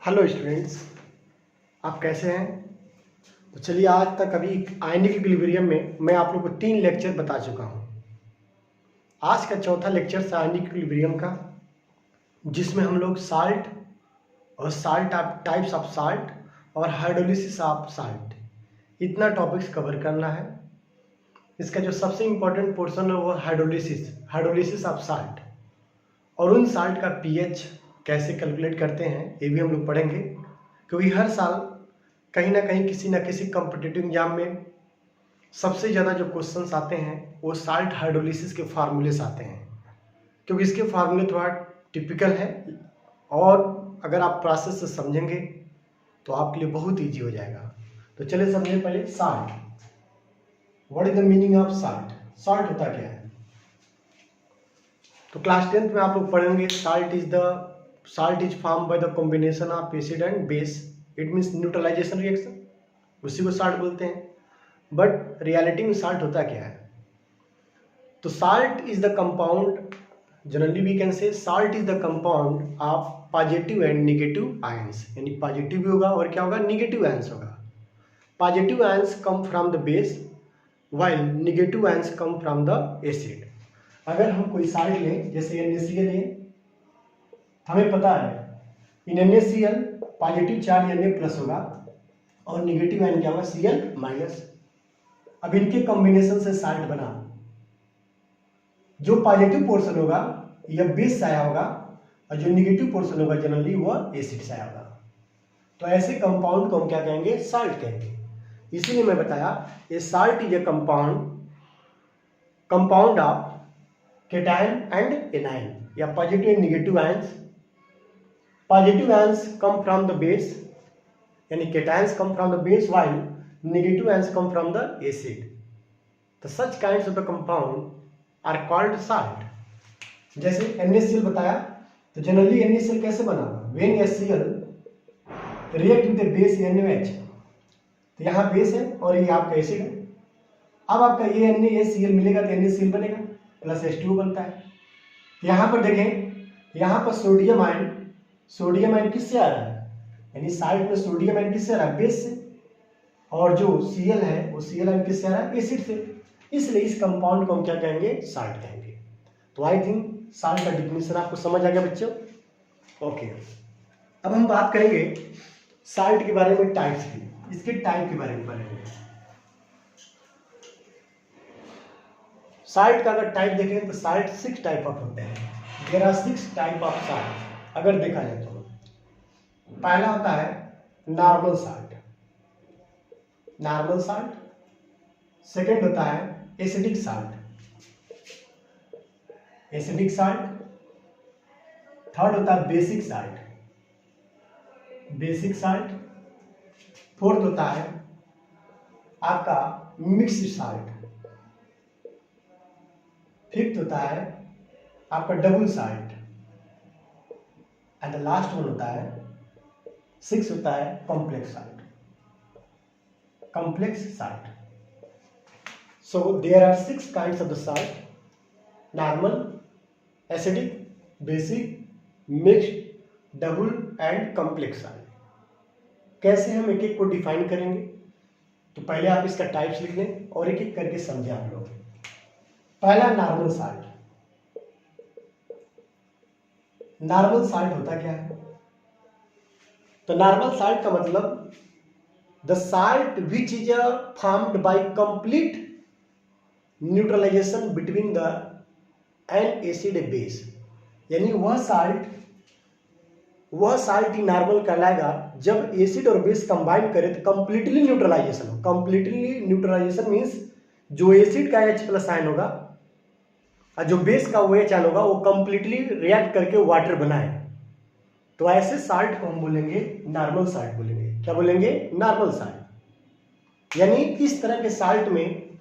Hello students, आप कैसे हैं। तो चलिए, आज तक अभी आयनिक इक्विलिब्रियम में मैं आप लोग को 3 लेक्चर बता चुका हूं। आज का चौथा लेक्चर है आयनिक इक्विलिब्रियम का, जिसमें हम लोग साल्ट और साल्ट टाइप्स ऑफ साल्ट और हाइड्रोलिसिस ऑफ साल्ट इतना टॉपिक्स कवर करना है। इसका जो सबसे इम्पोर्टेंट पोर्शन है वो हाइड्रोलिसिस ऑफ साल्ट, और उन साल्ट का पीएच कैसे कैलकुलेट करते हैं ये भी हम लोग पढ़ेंगे, क्योंकि हर साल कहीं ना कहीं किसी न किसी कॉम्पिटिटिव एग्जाम में सबसे ज़्यादा जो क्वेश्चंस आते हैं वो साल्ट हाइड्रोलिसिस के फार्मूले से आते हैं, क्योंकि इसके फार्मूले थोड़ा टिपिकल है और अगर आप प्रोसेस से समझेंगे तो आपके लिए बहुत ईजी हो जाएगा। तो चलिए समझें पहले salt. What is the meaning of salt? Salt होता क्या है? तो क्लास 10th में आप लोग पढ़ेंगे salt is formed by the combination of acid and base. It means neutralisation reaction, उसी को साल्ट बोलते हैं। बट रियलिटी में साल्ट होता क्या है? तो salt is the compound, generally we can say salt is the compound of positive and negative ions, यानी पॉजिटिव भी होगा और क्या होगा, नेगेटिव आयंस होगा। Positive ions come from the base while negative ions come from the acid. अगर हम कोई साल्ट लें, जैसे NaCl लें, हमें पता है इन NaCl positive charge Na plus होगा और निगेटिव आयन क्या होगा, Cl माइनस। अब इनके कॉम्बिनेशन से साल्ट बना। जो पॉजिटिव पोर्शन होगा यह बेस से आया होगा और जो निगेटिव पोर्शन होगा जनरली वह एसिड से आया होगा। तो ऐसे कंपाउंड को हम क्या कहेंगे, साल्ट कहेंगे। इसीलिए मैं बताया ये salt is a compound of cation and anion, या positive and negative ions. Positive ions come from the base, यानी cations come from the base while negative ions come from the acid. तो such kinds of the compound are called salt. जैसे NaCl बताया, तो generally NaCl कैसे बना? When HCl react with the base NaOH, तो यहाँ base है और ये आपका एसिड है। अब आपका ये NaCl मिलेगा तो NaCl बनेगा प्लस H2O बनता है। यहाँ पर देखें, यहाँ पर सोडियम आयन किससे आ रहा है, यानी साल्ट में सोडियम आयन किससे आ रहा है, बेस से, और जो Cl है वो Cl आयन किससे आ रहा है, एसिड से। इसलिए इस कंपाउंड को हम क्या कहेंगे, साल्ट कहेंगे। तो आई थिंक साल्ट का डिफिनेशन आपको समझ आ गया बच्चों। ओके, अब हम बात करेंगे साल्ट के बारे में, टाइप्स की, इसके टाइप के बारे में पढ़ेंगे। साल्ट का अगर टाइप देखें तो साल्ट 6 टाइप ऑफ होते हैं। There are 6 type of salt अगर देखा जाए तो। पहला होता है नॉर्मल साल्ट। सेकंड होता है एसिडिक साल्ट। थर्ड होता है बेसिक साल्ट। फोर्थ होता है आपका मिक्स्ड साल्ट। फिफ्थ होता है आपका double salt, and the last one होता है 6 होता है complex salt. So there are 6 kinds of the salt: normal, acidic, basic, mixed, double and complex salt. कैसे हम एक एक को डिफाइन करेंगे, तो पहले आप इसका टाइप्स लिख लें और एक एक करके समझे आप लोग। पहला नॉर्मल साल्ट। नॉर्मल साल्ट होता क्या है? तो नॉर्मल साल्ट का मतलब the salt which is formed by complete neutralisation between the an acid base, यानी वह साल्ट ही नॉर्मल कहलाएगा जब एसिड और बेस कंबाइन करे तो कंप्लीटली न्यूट्रलाइजेशन हो। कंप्लीटली न्यूट्रलाइजेशन मीन्स जो एसिड का H+ आयन होगा और जो बेस का OH आयन होगा वो कंप्लीटली रिएक्ट करके वाटर बनाए, तो ऐसे साल्ट को हम बोलेंगे नॉर्मल साल्ट बोलेंगे। क्या बोलेंगे? Normal salt. यानी इस तरह के साल्ट में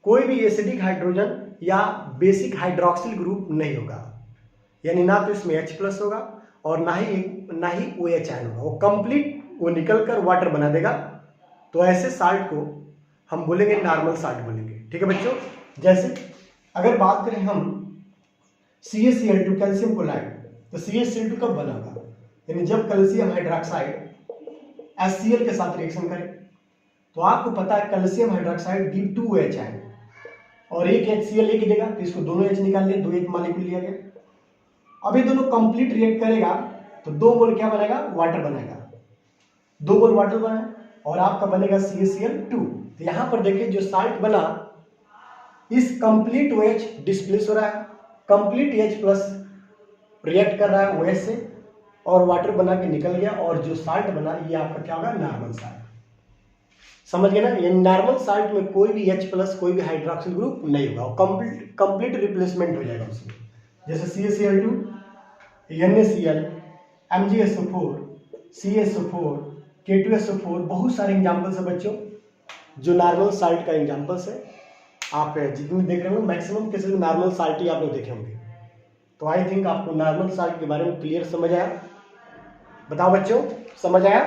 कोई भी एसिडिक हाइड्रोजन या बेसिक हाइड्रोक्सिल ग्रुप नहीं होगा, यानी ना तो इसमें H+ होगा और ना ही OH आयन होगा, वो कंप्लीट वो निकल कर वाटर बना देगा। तो ऐसे साल्ट को हम बोलेंगे नॉर्मल साल्ट बोलेंगे। ठीक है बच्चों। जैसे अगर बात करें हम CaCl2 कैल्शियम क्लोराइड, तो CaCl2 कब बना होगा, यानी जब कैल्शियम हाइड्रोक्साइड HCl के साथ रिएक्शन करे तो आपको पता है calcium hydroxide give 2H ion और एक HCl एक ही देगा, तो इसको दोनों H निकाल लिया, 2 H मॉलिक्यूल लिया गया। अब ये दोनों कंप्लीट रिएक्ट करेगा तो 2 मोल क्या बनेगा, वाटर बनेगा, 2 मोल वाटर बना और आपका बनेगा CaCl2। तो यहां पर देखिए जो साल्ट बना इस कंप्लीट OH डिस्प्लेस हो रहा है, कंप्लीट H प्लस रिएक्ट कर रहा है OH से और वाटर बना के निकल गया, और जो साल्ट बना ये आपका क्या होगा, नॉर्मल साल्ट। समझ गए ना, ये नॉर्मल साल्ट में कोई भी H प्लस कोई भी हाइड्रोक्सिल ग्रुप नहीं होगा, कंप्लीट रिप्लेसमेंट हो जाएगा उसमें। जैसे CaCl2, NaCl, MgSO4, CaSO4, K2SO4, बहुत सारे एग्जाम्पल्स है बच्चों जो नॉर्मल साल्ट का एग्जाम्पल्स है। आप जितने देख रहे हो मैक्सिमम केसेस में नॉर्मल साल्ट ही आप लोग देखे होंगे। तो आई थिंक आपको नॉर्मल साल्ट के बारे में क्लियर समझ आया। बताओ बच्चों, समझ आया?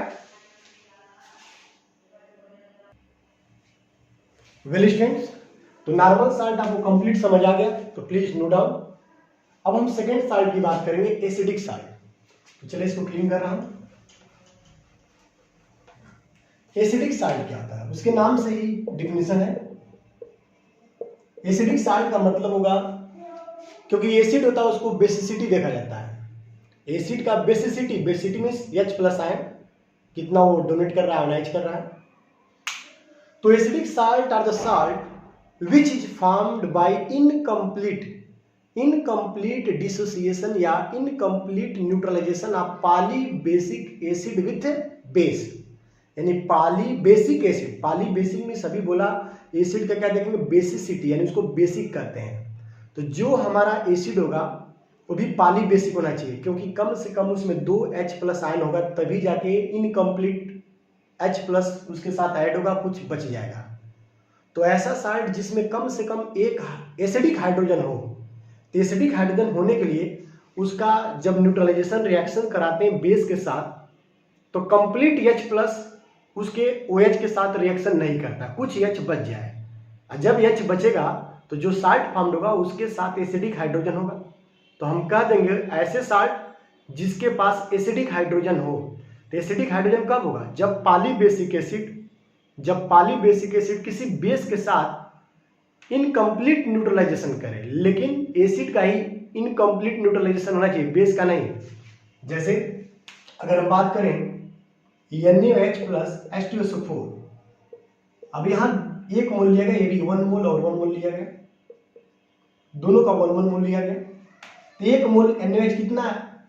वेल स्टूडेंट्स, तो नॉर्मल साल्ट आपको कंप्लीट समझ आ गया, तो प्लीज नोट डाउन। अब हम सेकेंड साल्ट की बात करेंगे, एसिडिक साल्ट। तो चलिए इसको क्लीन कर रहा हूं। एसिडिक साल्ट क्या होता है, उसके नाम से ही डिफिनेशन है। एसिडिक साल्ट का मतलब होगा, क्योंकि एसिड होता है उसको बेसिसिटी देखा जाता है। एसिड का basicity means H plus ion कितना वो डोनेट कर रहा है, आयनाइज कर रहा है। तो acidic salt are the salt which is formed by incomplete dissociation या incomplete neutralisation of poly basic acid with base. यानी poly basic acid, poly basic में सभी बोला एसिड का क्या देखेंगे, बेसिसिटी, यानी उसको बेसिक कहते हैं। तो जो हमारा एसिड होगा वो भी पॉली बेसिक होना चाहिए, क्योंकि कम से कम उसमें 2 H प्लस आयन होगा, तभी जाके इनकम्प्लीट H प्लस उसके साथ ऐड होगा, कुछ बच जाएगा। तो ऐसा साल्ट जिसमें कम से कम एक एसिडिक हाइड्रोजन हो, तो एसिडिक हाइड्रोजन होने के लिए उसका जब न्यूट्रलाइजेशन रिएक्शन कराते हैं बेस के साथ, तो कंप्लीट H प्लस उसके OH के साथ रिएक्शन नहीं करता, कुछ H बच जाए। जब H बचेगा तो जो साल्ट फॉर्म्ड होगा उसके साथ एसिडिक हाइड्रोजन होगा। तो हम कह देंगे ऐसे साल्ट जिसके पास एसिडिक हाइड्रोजन हो। तो एसिडिक हाइड्रोजन कब होगा, जब पॉली बेसिक एसिड किसी बेस के साथ इनकम्प्लीट न्यूट्रलाइजेशन करे, लेकिन एसिड का ही इनकम्प्लीट न्यूट्रलाइजेशन होना चाहिए, बेस का नहीं। जैसे अगर हम बात करें NaOH प्लस H2SO4, अब यहां 1 मोल लिया गया, ये भी 1 मोल और 1 मोल लिया गया, दोनों का 1 मोल लिया गया। तो 1 मोल NaOH कितना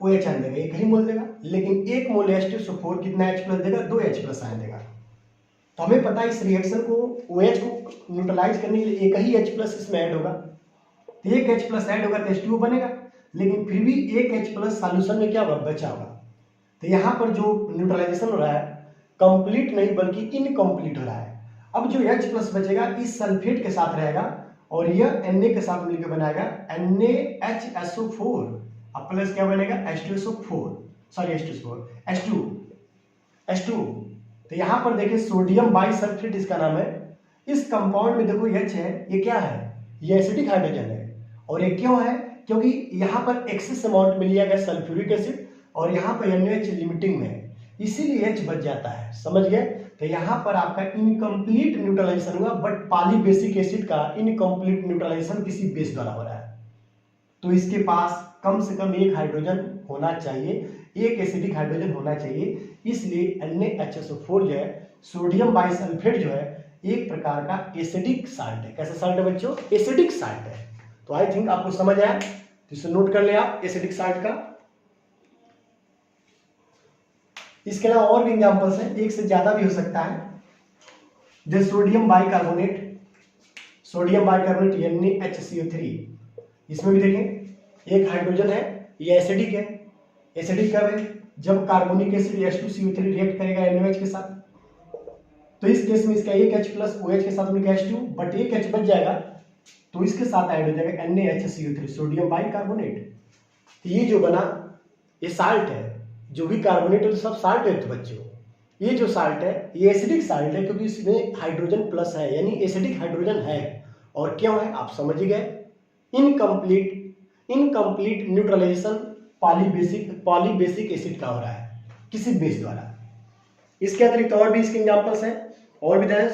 OH आयन देगा, 1 ही मोल देगा, लेकिन 1 मोल H2SO4 कितना H प्लस देगा, 2 H प्लस आयन देगा। तो हमें पता है इस रिएक्शन को OH को न्यूट्रलाइज करने के लिए 1 ही H प्लस इसमें ऐड होगा। तो 1 H प्लस ऐड होगा तो H2O बनेगा, लेकिन फिर भी 1 H प्लस सॉल्यूशन में क्या होगा, बचा होगा। तो यहाँ पर जो न्यूट्रलाइजेशन हो रहा है कंप्लीट नहीं बल्कि इनकम्प्लीट हो रहा है। अब जो H प्लस बचेगा इस सल्फेट के साथ रहेगा और यह Na के साथ मिलकर बनाएगा NaHSO4, अब प्लस क्या बनेगा, H2। तो यहाँ पर देखिए सोडियम बाइसल्फेट इसका नाम है। इस कंपाउंड में देखो H है, ये क्या है, ये एसिडिक हाइड्रोजन है। और ये क्यों है, क्योंकि यहाँ पर एक्सेस अमाउंट में लिया गया सल्फ्यूरिक एसिड और यहाँ पर NaOH लिमिटिंग में है, इसीलिए H बच जाता है। समझ गए? तो यहाँ पर आपका इनकम्प्लीट न्यूट्रलाइजेशन हुआ, बट पॉली बेसिक एसिड का इनकम्प्लीट न्यूट्रलाइजेशन किसी बेस द्वारा हो रहा है। तो इसके पास कम से कम 1 हाइड्रोजन होना चाहिए, 1 एसिडिक हाइड्रोजन होना चाहिए, इसलिए NaHSO4 जो है, सोडियम बाइसल्फेट जो है, एक प्रकार का एसिडिक साल्ट है। कैसा साल्ट है बच्चों, एसिडिक साल्ट है। तो आई थिंक आपको समझ आया, तो इसे नोट कर ले आप एसिडिक साल्ट का। इसके अलावा और भी एग्जांपल्स हैं, एक से ज्यादा भी हो सकता है। जैसे सोडियम बाइकार्बोनेट NaHCO3, इसमें भी देखें 1 हाइड्रोजन है, ये एसिडिक है। एसिडिक कब है, जब कार्बोनिक एसिड H2CO3 रिएक्ट करेगा NaOH के साथ। तो इस केस में इसका 1 H प्लस OH के साथ मिलकर H2, बट 1 H बच जाएगा तो इसके साथ ऐड हो जाएगा NaHCO3, सोडियम बाइकार्बोनेट। तो ये जो बना ये साल्ट है, जो भी कार्बोनेट है तो सब साल्ट है। तो बच्चों ये जो साल्ट है ये एसिडिक साल्ट है, क्योंकि इसमें हाइड्रोजन प्लस है, यानी एसिडिक हाइड्रोजन है। और क्यों है आप समझ ही गए, incomplete neutralisation poly basic acid का हो रहा है। किसी बेस द्वारा। इसके अतिरिक्त और भी इसके एग्जांपल्स हैं, और भी देखें,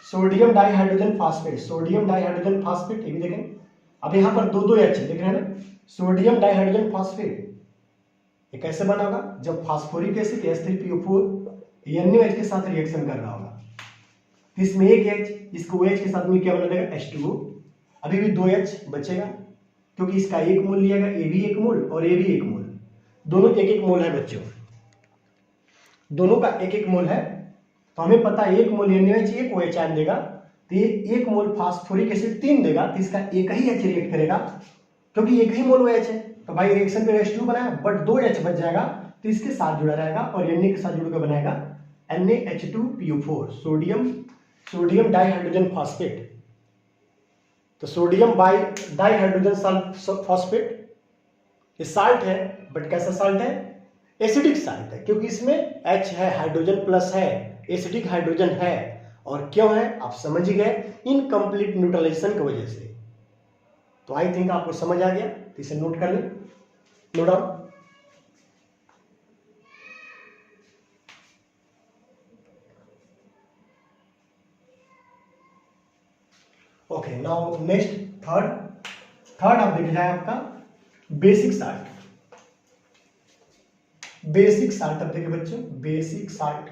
sodium dihydrogen phosphate, sodium dihydrogen phosphate, ये भी देखें। अब यहाँ पर दो एच देख रहे हैं ना, सोडियम डाइहाइड्रोजन फास्फेट, ये कैसे बना होगा, जब फास्फोरिक एसिड H3PO4 NaOH के साथ रिएक्शन कर रहा होगा, तो इसमें एक H, इसको OH के साथ में क्या बना देगा, H2O। अभी भी 2H बचेगा, क्योंकि इसका एक मोल लिया गया, ए भी एक मोल और ए भी एक मोल, दोनों एक एक मोल है बच्चों, दोनों का एक एक मोल है। तो हमें पता है एक मोल NaOH एक OH आयन देगा, तो ये एक मोल फास्फोरिक एसिड 3 देगा, तो इसका एक ही H रिएक्ट करेगा, क्योंकि एक ही मोल OH है। तो भाई रिएक्शन पे H2 बनाया, बट 2H बच जाएगा, तो इसके साथ जुड़ा रहेगा और Na के साथ जुड़कर बनाएगा NaH2PO4, सोडियम डाइहाइड्रोजन फास्फेट। तो सोडियम डाइहाइड्रोजन फास्फेट ये साल्ट है, बट कैसा साल्ट है, एसिडिक साल्ट है, क्योंकि इसमें H है, हाइड्रोजन प्लस है, एसिडिक हाइड्रोजन है। और क्यों है आप समझ ही गए, इनकम्प्लीट न्यूट्रलाइजेशन की वजह से। तो आई थिंक आपको समझ आ गया, तो इसे नोट कर लें, note down. Okay, now next third आप देख जाए आपका बेसिक साल्ट। बेसिक साल्ट अब देखिए बच्चों, बेसिक साल्ट,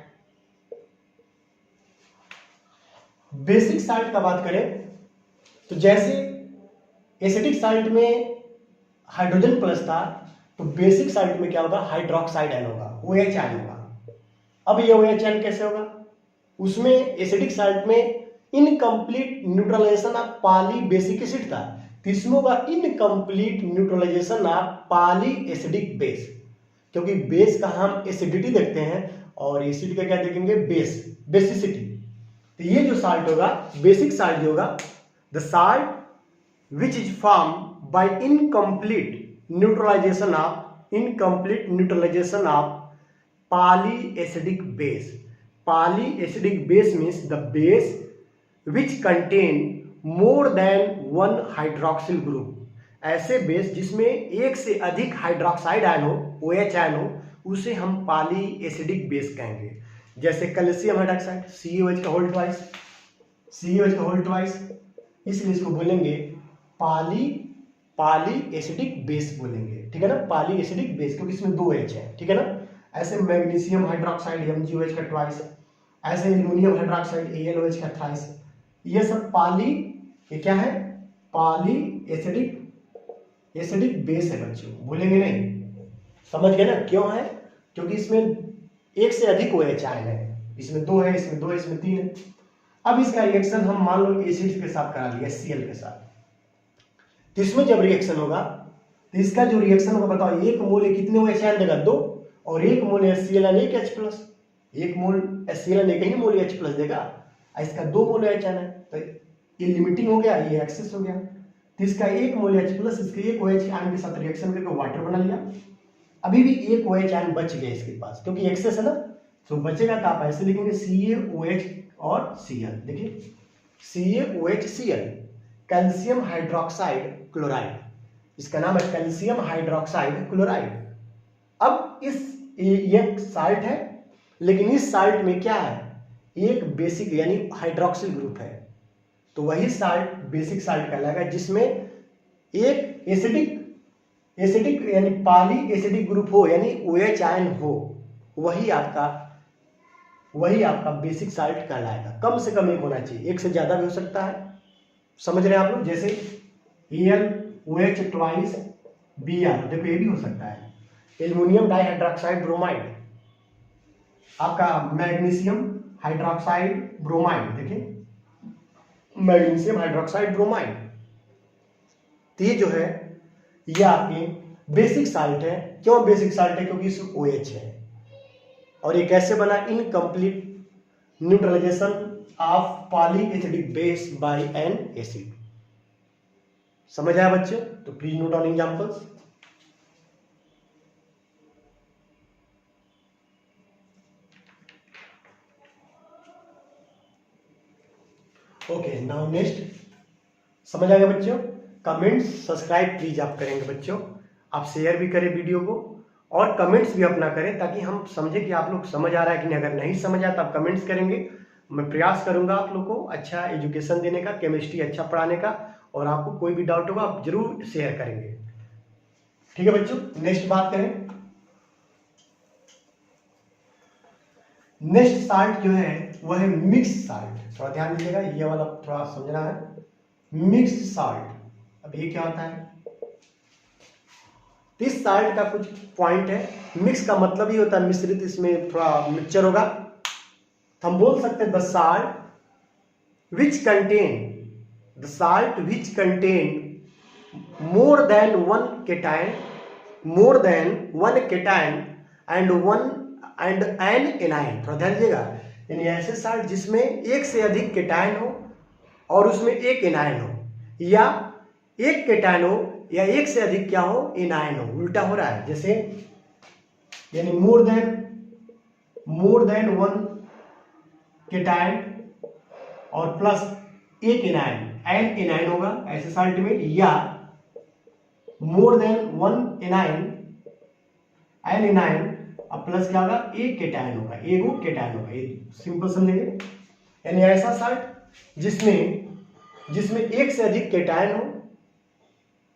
बेसिक साल्ट का बात करें तो जैसे एसिडिक साल्ट में हाइड्रोजन प्लस था, तो बेसिक साल्ट में क्या होगा, हाइड्रोक्साइड आयन होगा, OH आयन होगा। अब ये OH आयन कैसे होगा, उसमें एसिडिक साल्ट में incomplete neutralisation of poly basic acid था, तो इसमें होगा incomplete neutralisation of poly acidic base, क्योंकि बेस का हम एसिडिटी देखते हैं और एसिड का क्या देखेंगे, बेसिसिटी। तो ये जो साल्ट होगा, बेसिक साल्ट जो होगा, the salt which is form by incomplete neutralisation of polyacidic base. Polyacidic base means the base which contain more than one hydroxyl group. ऐसे बेस जिसमें एक से अधिक हाइड्रोक्साइड आयन हो, OH आयन हो, उसे हम पॉलीएसिडिक बेस कहेंगे। जैसे कैल्शियम हाइड्रोक्साइड, CaOH का होल ट्वाइस, इसलिए इसको बोलेंगे पॉलीएसिडिक बेस बोलेंगे, ठीक है ना, पॉलीएसिडिक बेस, क्योंकि इसमें 2 H है, ठीक है ना। ऐसे मैग्नीशियम हाइड्रोक्साइड MgOH का ट्वाइस, ऐसे एल्यूमिनियम हाइड्रोक्साइड AlOH का थ्राइस, ये सब ये क्या है, पॉलीएसिडिक बेस है बच्चों, भूलेंगे नहीं, समझ गए ना। क्यों है, क्योंकि इसमें एक से अधिक OH आयन है, इसमें 2 है, इसमें 2 है, इसमें 3 है। अब इसका रिएक्शन हम मान लो एसिड के साथ करा लिया, HCl के साथ, तो इसमें जब रिएक्शन होगा तो इसका जो रिएक्शन होगा बताओ, एक मोल कितने OH आयन देगा, 2, और एक मोल HCl एक H+, एक मोल HCl एक ही मोल H+ देगा, इसका 2 मोल OH आयन है, तो ये लिमिटिंग हो गया, ये एक्सेस हो गया। तो इसका एक मोल H+, इसके एक OH आयन के साथ रिएक्शन करके वाटर बना लिया। अभी भी एक OH आयन बच गया इसके पास, क्योंकि एक्सेस है ना, तो बचेगा, तो आप ऐसे लिखेंगे CaOH और Cl। देखिए CaOH Cl, calcium hydroxide chloride, इसका नाम है कैल्शियम हाइड्रोक्साइड क्लोराइड। अब ये साल्ट है, लेकिन इस साल्ट में क्या है, एक बेसिक यानी हाइड्रोक्सिल ग्रुप है, तो वही साल्ट बेसिक साल्ट कहलाएगा, जिसमें एक एसिडिक यानी पॉली एसिडिक ग्रुप हो, यानी OH आयन हो, वही आपका बेसिक साल्ट कहलाएगा। कम से कम एक होना चाहिए, एक से ज्यादा भी हो सकता है, समझ रहे हैं आप लोग। जैसे AlOH ट्वाइस Br, देखो ये भी हो सकता है। एल्युमिनियम डाइहाइड्रोक्साइड ब्रोमाइड, आपका मैग्नीशियम हाइड्रोक्साइड ब्रोमाइड, देखिए मैग्नीशियम हाइड्रोक्साइड ब्रोमाइड, तो ये जो है ये आपके बेसिक साल्ट है। क्यों बेसिक साल्ट है, क्योंकि इसमें OH है, और ये कैसे बना, incomplete neutralisation of polyacidic base by an acid. समझ आया बच्चों, तो please note down examples. Okay, now next, समझ आ गया बच्चों। कमेंट्स सब्सक्राइब प्लीज आप करेंगे बच्चों, आप शेयर भी करें वीडियो को, और कमेंट्स भी अपना करें ताकि हम समझे कि आप लोग समझ आ रहा है कि नहीं। अगर नहीं समझ आता आप कमेंट्स करेंगे, मैं प्रयास करूंगा आप लोग को अच्छा एजुकेशन देने का, केमिस्ट्री अच्छा पढ़ाने का, और आपको कोई भी डाउट होगा आप जरूर शेयर करेंगे। ठीक है बच्चों, नेक्स्ट बात करें। नेक्स्ट साल्ट जो है वह है मिक्स साल्ट। थोड़ा ध्यान दीजिएगा, ये वाला थोड़ा समझना है। मिक्स साल्ट, अब ये क्या होता है? इस साल्ट का कुछ पॉइंट है। मिक्स का मतलब ही होता है मिश्रित, इसमें थोड़ा मिक्सचर होगा। तो हम बोल सकते हैं the salt which contain more than one cation and an anion। थोड़ा ध्यान दीजिएगा, यानी ऐसे साल्ट जिसमें एक से अधिक केटायन हो और उसमें एक एनायन हो, या एक केटायन हो या एक से अधिक क्या हो, एनायन हो। उल्टा हो रहा है, जैसे यानी मोर देन वन केटायन और प्लस एक एनायन, एन एनायन होगा ऐसे साल्ट में, या more than one anion, an anion अब प्लस क्या होगा, एक केटायन होगा, एगो केटायन होगा। ये सिंपल समझेंगे, यानी ऐसा साल्ट जिसमें एक से अधिक केटायन हो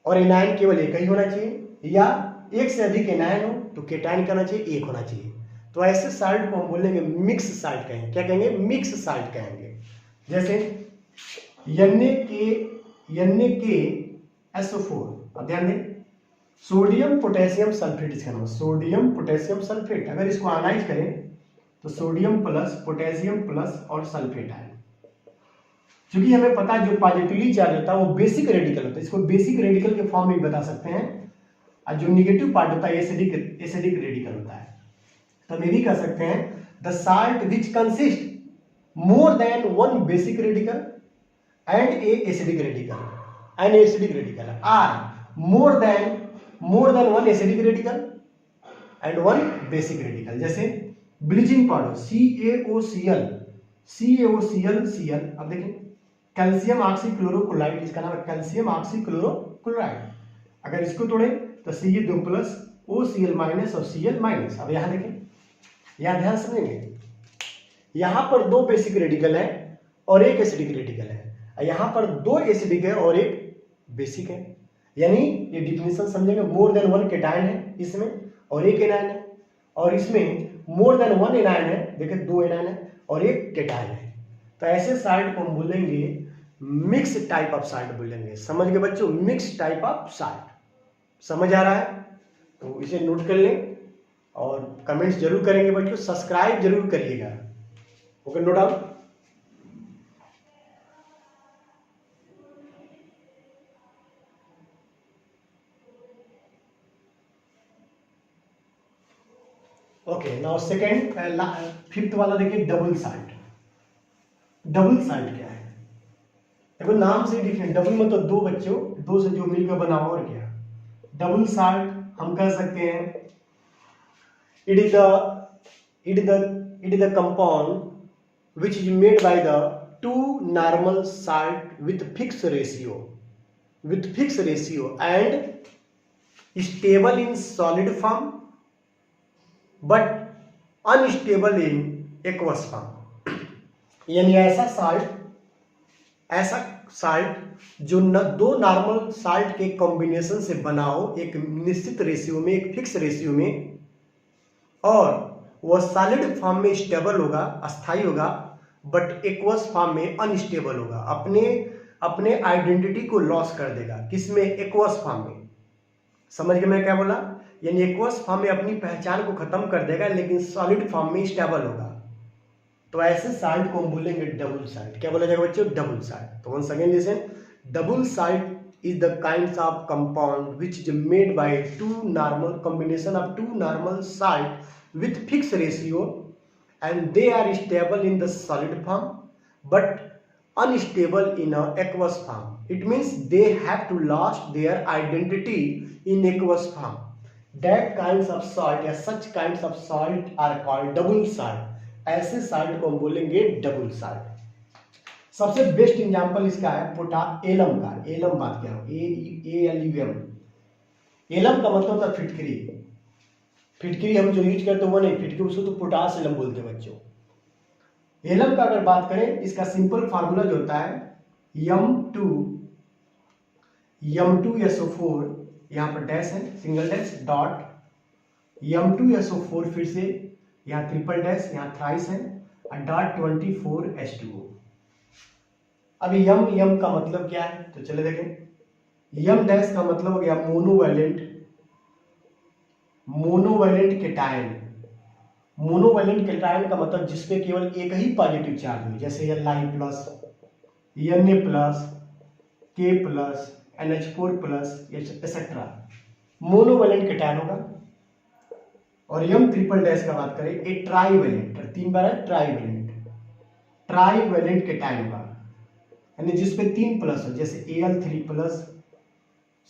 और एनायन केवल एक ही होना चाहिए, या एक से अधिक एनायन हो तो केटायन क्या होना चाहिए, एक होना चाहिए। तो ऐसे साल्ट को हम बोलेंगे मिक्स साल्ट कहेंगे। क्या कहेंगे? मिक्स साल्ट कहेंगे। जैसे NaKSO4। अब ध्यान दें, सोडियम पोटेशियम सल्फेट इसका नाम, सोडियम पोटेशियम सल्फेट। अगर इसको एनालाइज करें तो सोडियम प्लस पोटेशियम प्लस और सल्फेट आए। क्योंकि हमें पता है जो पॉजिटिवली चार्ज होता है वो बेसिक रेडिकल होता है, इसको बेसिक रेडिकल के फॉर्म में बता सकते हैं, और जो निगेटिव पार्ट होता है एसिडिक रेडिकल होता है। तो हम ये भी कह सकते हैं the salt which consist more than one basic radical and a acidic radical are more than one acidic radical and one basic radical। जैसे ब्लीचिंग पाउडर CaOCl। अब देखें कैल्शियम ऑक्सीक्लोरोक्लोराइड, इसका नाम है कैल्शियम ऑक्सीक्लोरोक्लोराइड। अगर इसको तोड़े तो Ca2+ OCl- और Cl-। अब यहां देखें, यहां ध्यान समझेंगे, यहां पर दो बेसिक रेडिकल है और एक एसिडिक रेडिकल है, यहां पर दो एसिडिक है और एक बेसिक है। यानी ये डिफिनेशन समझेंगे, मोर देन वन केटायन है इसमें और एक एनायन है, और इसमें मोर देन वन एनायन है, देखिए दो एनायन है और एक केटायन है। तो ऐसे साल्ट को हम बोलेंगे मिक्स टाइप ऑफ साल्ट बोलेंगे। समझ गए बच्चों? Mix type of salt. समझ आ रहा है तो इसे नोट कर लें और कमेंट्स जरूर करेंगे बच्चों, सब्सक्राइब जरूर करिएगा। Okay, no doubt. Okay, now second fifth वाला देखिए, डबल साल्ट। डबल साल्ट क्या है? देखो नाम से डिफरेंट, डबल मतलब दो बच्चों, दो से जो मिलकर बना हो, और क्या डबल साल्ट हम कह सकते हैं it is the compound which is made by the two normal salt with fix ratio and stable in solid form but unstable in aqueous form. यानी ऐसा साल्ट जो दो नॉर्मल साल्ट के कॉम्बिनेशन से बना हो एक निश्चित रेशियो में, एक फिक्स रेशियो में, और वह सॉलिड फॉर्म में स्टेबल होगा, अस्थाई होगा, बट एक्वस फॉर्म में अनस्टेबल होगा, अपने आइडेंटिटी को लॉस कर देगा। किसमें? एक्वस फॉर्म में। समझ गए मैं क्या बोला? यानी एक्वस फॉर्म में अपनी पहचान को खत्म कर देगा, लेकिन सॉलिड फॉर्म में स्टेबल होगा। तो ऐसे साल्ट को हम बोलेंगे डबल साल्ट। क्या बोला जाएगा बच्चों? Double salt. तो once again listen, double salt is the kinds of compound which is made by combination of two normal salt with fixed ratio and they are stable in the solid form but unstable in a aqueous form. It means they have to lose their identity in aqueous form. That kinds of salt या such kinds of salt are called double salt. ऐसे salt को हम बोलेंगे double salt. सबसे best example इसका है alum का। Alum बात क्या हो, ALUM। एलम का मतलब होता है फिटकरी। फिटकरी हम जो यूज करते हैं वो नहीं, फिटकरी उसको तो पोटास एलम बोलते हैं बच्चों। एलम का अगर बात करें, इसका सिंपल फार्मूला जो होता है M2SO4, यहाँ पर डैश है, सिंगल डैश डॉट M2SO4, फिर से यहाँ ट्रिपल डैश, यहाँ थ्राइस है, डॉट 24H2O। अब यम का मतलब क्या है, तो चले देखें। यम डैश का मतलब हो गया मोनोवैलेंट केटायन। मोनोवैलेंट केटायन का मतलब जिसपे केवल एक ही पॉजिटिव चार्ज हो, जैसे Li plus, Na plus, K plus, NH4 plus etcetera, monovalent cation होगा। और यम ट्रिपल डैश का बात करें, ये ट्राईवैलेंट, 3 बार है ट्राईवैलेंट केटायन होगा, यानी जिसपे 3 प्लस हो, जैसे Al3 प्लस,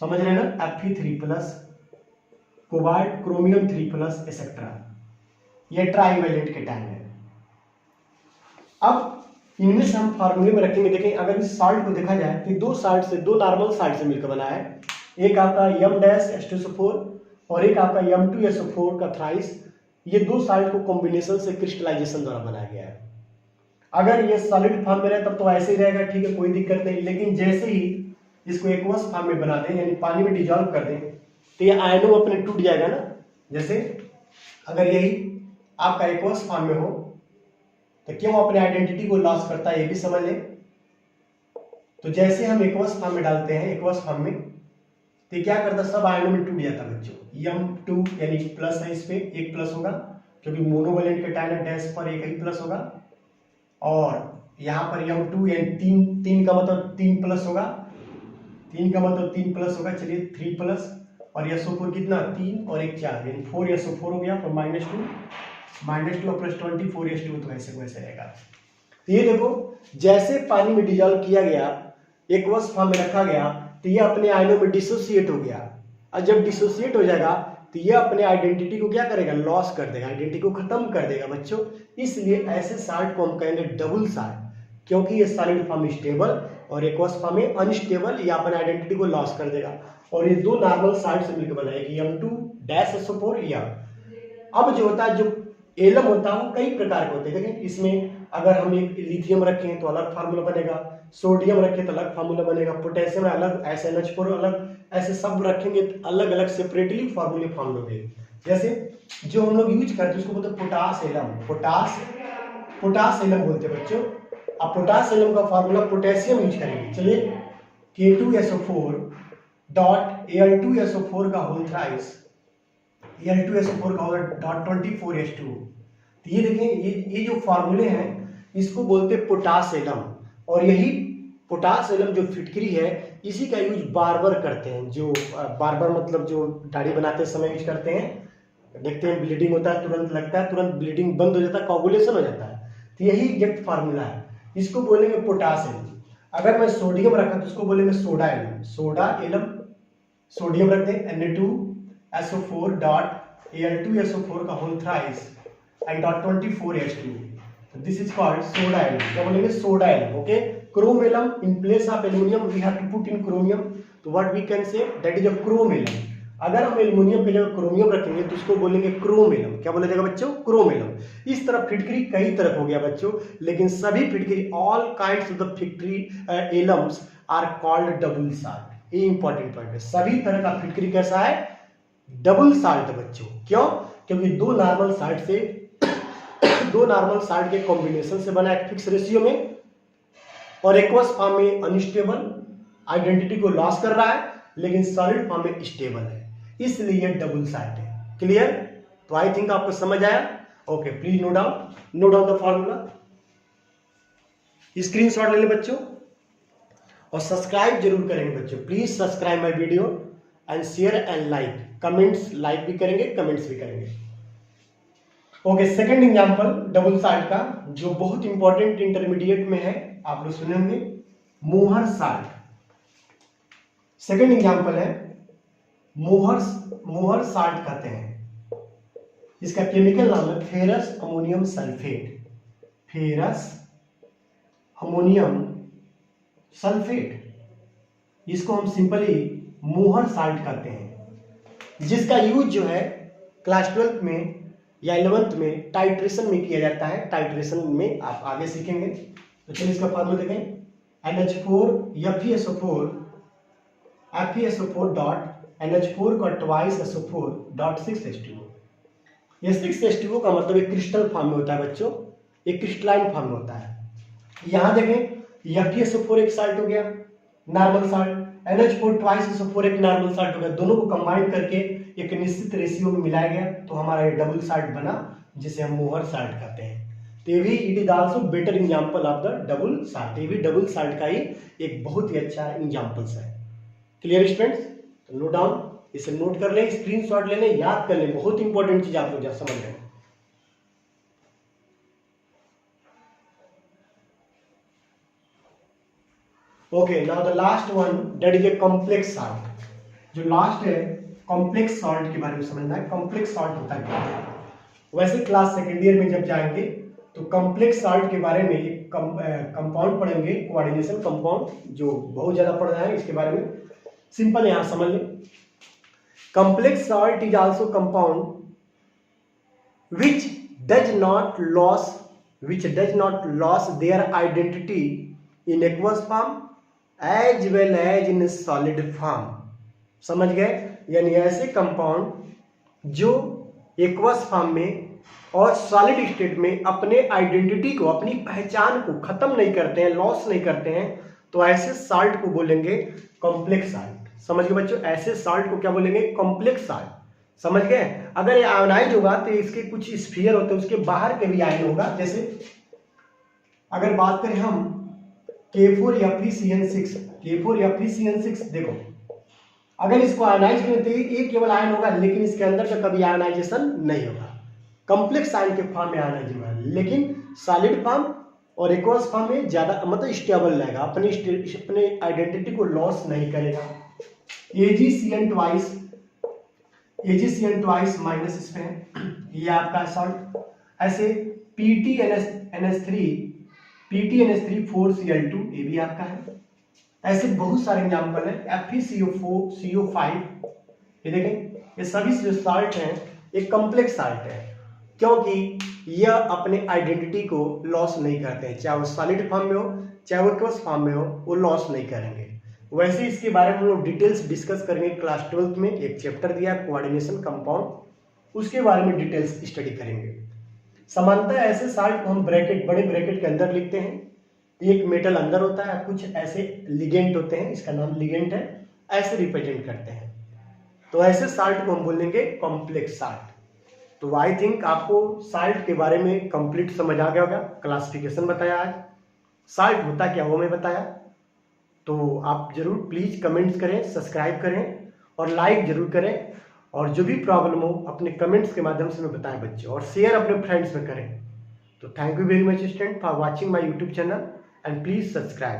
समझ रहे हैं ना, Fe3 plus, cobalt, chromium 3 plus etcetera, ये ट्राईवैलेंट केटायन है। अब इनमें से हम फार्मूले में रखेंगे, देखें अगर इस साल्ट को देखा जाए तो दो नॉर्मल साल्ट से मिलकर बना है, एक आपका M-H2SO4 और एक आपका M2SO4 का थ्राइस। ये दो साल्ट को कॉम्बिनेशन से क्रिस्टलाइजेशन द्वारा बनाया गया है। अगर ये सॉलिड फॉर्म में रहे तब तो ऐसे ही रहेगा, ठीक है, कोई दिक्कत नहीं, लेकिन जैसे ही इसको एक्वस फॉर्म में बना दें, यानी पानी में डिजॉल्व कर दें, तो ये आयनों अपने टूट जाएगा ना। जैसे अगर यही आपका एक्वस फॉर्म में हो तो क्यों अपने आइडेंटिटी को लॉस करता है, ये भी समझ लें। तो जैसे हम एक्वस फॉर्म में डालते हैं, एक्वस फॉर्म में, तो क्या करता, सब आयनों में टूट जाता बच्चों। M2 यानी प्लस है, इस पे एक प्लस होगा क्योंकि मोनोवैलेंट केटायन है, डैश पर एक ही प्लस होगा। और यहाँ पर M2 यानी तीन का मतलब 3 प्लस होगा, 3 का मतलब 3 प्लस होगा, चलिए 3 प्लस, और SO4 कितना, 3 और 1 4, यानी 4SO4 हो गया, तो -2 प्लस 24H2, तो ऐसे को ऐसे रहेगा। तो ये देखो, जैसे पानी में डिजॉल्व किया गया, एक्वस फॉर्म में रखा गया, तो ये अपने आयनों में डिसोसिएट हो गया, और जब डिसोसिएट हो जाएगा तो ये अपने आइडेंटिटी को क्या करेगा, लॉस कर देगा, आइडेंटिटी को खत्म कर देगा बच्चों। इसलिए ऐसे साल्ट को हम कहेंगे डबल साल्ट, क्योंकि ये सॉलिड फॉर्म में स्टेबल और एक्वस फॉर्म में अनस्टेबल, ये अपने आइडेंटिटी को लॉस कर देगा। और ये दो नॉर्मल साल्ट से मिलकर बना है कि M2-SO4 या। अब जो होता है, जो एलम होता है वो कई प्रकार के होते हैं। देखें इसमें अगर हम एक लिथियम रखें तो अलग फार्मूला बनेगा, सोडियम रखें तो अलग फार्मूला बनेगा, पोटेशियम अलग, SnH4 अलग, ऐसे सब रखेंगे तो अलग अलग सेपरेटली फार्मूले फॉर्म होंगे। जैसे जो हम लोग यूज करते हैं उसको बोलते हैं पोटास एलम बोलते हैं बच्चों। अब पोटास एलम का फार्मूला पोटेशियम यूज करेंगे, चलिए K2SO4 डॉट Al2SO4 का होल थ्राइस, Al2SO4 का होल डॉट 24H2। तो ये देखें, ये जो फार्मूले हैं इसको बोलते हैं पोटास एलम। और यही पोटास एलम जो फिटकरी है, इसी का यूज बार करते हैं, जो बार मतलब जो दाढ़ी बनाते समय यूज करते हैं। देखते हैं ब्लीडिंग होता है, तुरंत लगता है, तुरंत ब्लीडिंग बंद हो जाता है, कोगुलेशन हो जाता है, तो यही एग्जैक्ट फार्मूला है, इसको बोलेंगे पोटास एलम। अगर मैं सोडियम रखा तो उसको बोलेंगे सोडा एलम, सोडियम रख दें Na2SO4 डॉट Al2SO4 का whole thrice and dot 24H2, this is called soda alum. क्या बोलेंगे, soda alum. Okay, chrome alum, in place of aluminium we have to put in chromium, तो what we can say, that is a chrome alum. अगर हम aluminium की जगह chromium रखेंगे तो उसको बोलेंगे क्रोम एलम। क्या बोला जाएगा बच्चों, क्रोम एलम। इस तरह फिटकरी कई तरह हो गया बच्चों, लेकिन सभी फिटकरी, ऑल काइंड्स ऑफ द फिटकरी alums are called double salt. ये इंपॉर्टेंट पॉइंट है, सभी तरह का फिटकरी कैसा है, डबल साल्ट बच्चों। क्यों, क्योंकि दो नॉर्मल साल्ट के कॉम्बिनेशन से बना है फिक्स रेशियो में, और एक्वस फॉर्म में अनस्टेबल, आइडेंटिटी को लॉस कर रहा है, लेकिन सॉलिड फॉर्म में स्टेबल है, इसलिए डबल साल्ट है। क्लियर, तो आई थिंक आपको समझ आया। Okay, please note down the formula, screenshot ले ले बच्चों, और सब्सक्राइब जरूर करेंगे बच्चों। Please subscribe my video and share and like, comments, like भी करेंगे, कमेंट्स भी करेंगे। Okay, second example double salt का, जो बहुत इंपॉर्टेंट इंटरमीडिएट में है, आप लोग सुने होंगे, मोहर साल्ट। सेकंड एग्जांपल है मोहर साल्ट कहते हैं। इसका केमिकल नाम है ferrous ammonium sulphate, ferrous ammonium sulphate. इसको हम सिंपली मोहर साल्ट कहते हैं, जिसका यूज जो है क्लास 12th में या 11th में टाइट्रेशन में किया जाता है। टाइट्रेशन में आप आगे सीखेंगे। तो चलिए इसका फॉर्मूला देखें, NH4 FeSO4 डॉट NH4 का ट्वाइस SO4 डॉट 6H2O। ये 6H2O का मतलब एक क्रिस्टल फॉर्म में होता है बच्चों, एक क्रिस्टलाइन फॉर्म में होता है। यहाँ देखें FeSO4 एक साल्ट हो गया, normal salt, NH4 twice SO4 एक नॉर्मल साल्ट हो गया। दोनों को कंबाइन करके एक निश्चित रेशियो में मिलाया गया तो हमारा ये डबल साल्ट बना, जिसे हम मोहर साल्ट कहते हैं। तो ये भी it is also better example of the double salt. ये भी डबल साल्ट का ही एक बहुत ही अच्छा एग्जांपल्स है। Clear students? तो नोट डाउन, इसे नोट कर लें, स्क्रीनशॉट ले लें, याद कर लें, बहुत इंपॉर्टेंट चीज आप लोग समझ लें। Okay, now the last one that is a complex salt. जो लास्ट है कॉम्प्लेक्स सॉल्ट के बारे में समझना है। कॉम्प्लेक्स सॉल्ट होता है क्या? वैसे क्लास सेकेंड ईयर में जब जाएंगे तो कॉम्प्लेक्स सॉल्ट के बारे में एक कंपाउंड पढ़ेंगे, कोऑर्डिनेशन कंपाउंड, जो बहुत ज्यादा पढ़ रहे हैं इसके बारे में। सिंपल यहां समझ लें, complex salt is also compound which does not lose their identity in aqueous form as well as in solid form। समझ गए? यानी ऐसे कंपाउंड जो एक्वस फॉर्म में और सॉलिड स्टेट में अपने आइडेंटिटी को, अपनी पहचान को खत्म नहीं करते हैं, लॉस नहीं करते हैं, तो ऐसे साल्ट को बोलेंगे कॉम्प्लेक्स साल्ट। समझ गए बच्चों? ऐसे साल्ट को क्या बोलेंगे? Complex salt. समझ गए? अगर ये आयोनाइज होगा तो इसके कुछ स्फीयर होते हैं, उसके बाहर के भी आयन होगा। जैसे अगर बात करें हम K4Fe3CN6 देखो, अगर इसको आयोनाइज करें तो ये केवल आयन होगा, लेकिन इसके अंदर का कभी आयोनाइजेशन नहीं होगा। कॉम्प्लेक्स आयन के फॉर्म में आयोनाइज होगा, लेकिन सॉलिड फॉर्म और एक्वस फॉर्म में ज्यादा मतलब स्टेबल रहेगा, अपने आइडेंटिटी को लॉस नहीं करेगा। AgCN ट्वाइस माइनस इसमें है, ये आपका सॉल्ट। ऐसे PTNS3 ये भी आपका है। ऐसे बहुत सारे एग्जाम्पल है। FeCO5 ये देखें, ये सभी जो साल्ट हैं एक कॉम्प्लेक्स साल्ट है, क्योंकि यह अपने आइडेंटिटी को लॉस नहीं करते हैं, चाहे वो सॉलिड फॉर्म में हो चाहे वो एक्वस फॉर्म में हो, वो लॉस नहीं करेंगे। वैसे इसके बारे में हम लोग डिटेल्स डिस्कस करेंगे। क्लास 12th में एक चैप्टर दिया कोऑर्डिनेशन कंपाउंड, उसके बारे में डिटेल्स स्टडी करेंगे। सामान्यतः ऐसे साल्ट को हम ब्रैकेट, बड़े ब्रैकेट के अंदर लिखते हैं। एक मेटल अंदर होता है, कुछ ऐसे लिगेंट होते हैं, इसका नाम लिगेंट है, ऐसे रिप्रेजेंट करते हैं। तो ऐसे साल्ट को हम बोलेंगे कॉम्प्लेक्स साल्ट। तो आई थिंक आपको साल्ट के बारे में कंप्लीट समझ आ गया होगा। क्लासिफिकेशन बताया, आज साल्ट होता क्या वो मैं बताया। तो आप जरूर प्लीज कमेंट्स करें, सब्सक्राइब करें और लाइक जरूर करें, और जो भी प्रॉब्लम हो अपने कमेंट्स के माध्यम से हमें बताएं बच्चों, और शेयर अपने फ्रेंड्स में करें। तो thank you very much student for watching my YouTube channel and please subscribe.